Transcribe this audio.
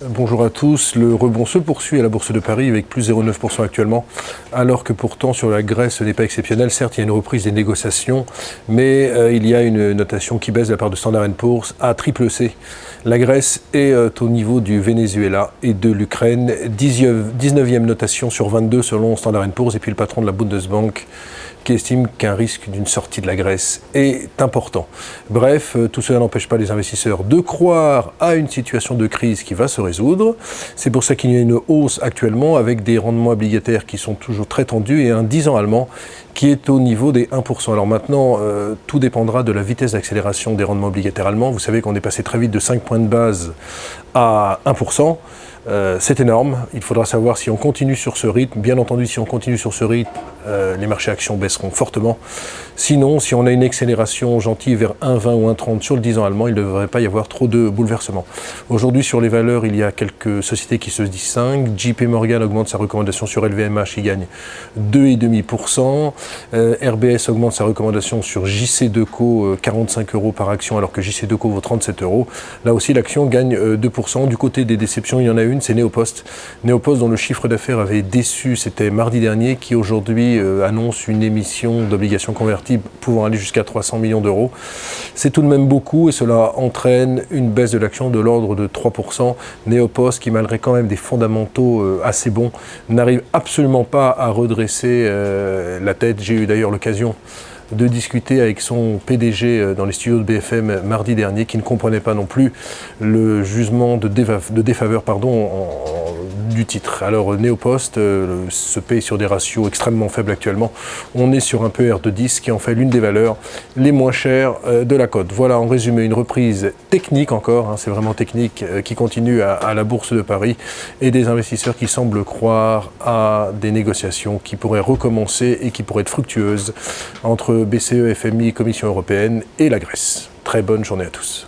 Bonjour à tous, le rebond se poursuit à la Bourse de Paris avec plus 0,9% actuellement, alors que pourtant sur la Grèce ce n'est pas exceptionnel. Certes, il y a une reprise des négociations, mais il y a une notation qui baisse de la part de Standard & Poor's à triple C. La Grèce est au niveau du Venezuela et de l'Ukraine, 19e notation sur 22 selon Standard & Poor's, et puis le patron de la Bundesbank qui estime qu'un risque d'une sortie de la Grèce est important. Bref, tout cela n'empêche pas les investisseurs de croire à une situation de crise qui va se résoudre. C'est pour ça qu'il y a une hausse actuellement avec des rendements obligataires qui sont toujours très tendus et un 10 ans allemand qui est au niveau des 1%. Alors maintenant, tout dépendra de la vitesse d'accélération des rendements obligataires allemands. Vous savez qu'on est passé très vite de 5 points de base à 1%. C'est énorme. Il faudra savoir si on continue sur ce rythme. Bien entendu, si on continue sur ce rythme, les marchés actions baisseront fortement. Sinon, si on a une accélération gentille vers 1,20 ou 1,30 sur le 10 ans allemand, il ne devrait pas y avoir trop de bouleversements. Aujourd'hui, sur les valeurs, il y a quelques sociétés qui se distinguent. JP Morgan augmente sa recommandation sur LVMH, il gagne 2,5%. RBS augmente sa recommandation sur JC2Co, 45 € par action, alors que JC2Co vaut 37 €. Là aussi, l'action gagne 2%. Du côté des déceptions, il y en a une, c'est Neopost. Neopost, dont le chiffre d'affaires avait déçu, c'était mardi dernier, qui aujourd'hui annonce une émission d'obligations convertibles pouvant aller jusqu'à 300 millions d'euros. C'est tout de même beaucoup et cela entraîne une baisse de l'action de l'ordre de 3%. Neopost, qui malgré quand même des fondamentaux assez bons, n'arrive absolument pas à redresser la tête. J'ai eu d'ailleurs l'occasion de discuter avec son PDG dans les studios de BFM mardi dernier, qui ne comprenait pas non plus le jugement de défaveur du titre. Alors Neopost se paye sur des ratios extrêmement faibles actuellement. On est sur un PER de 10 qui en fait l'une des valeurs les moins chères de la cote. Voilà en résumé une reprise technique encore, c'est vraiment technique, qui continue à la Bourse de Paris et des investisseurs qui semblent croire à des négociations qui pourraient recommencer et qui pourraient être fructueuses entre BCE, FMI, Commission européenne et la Grèce. Très bonne journée à tous.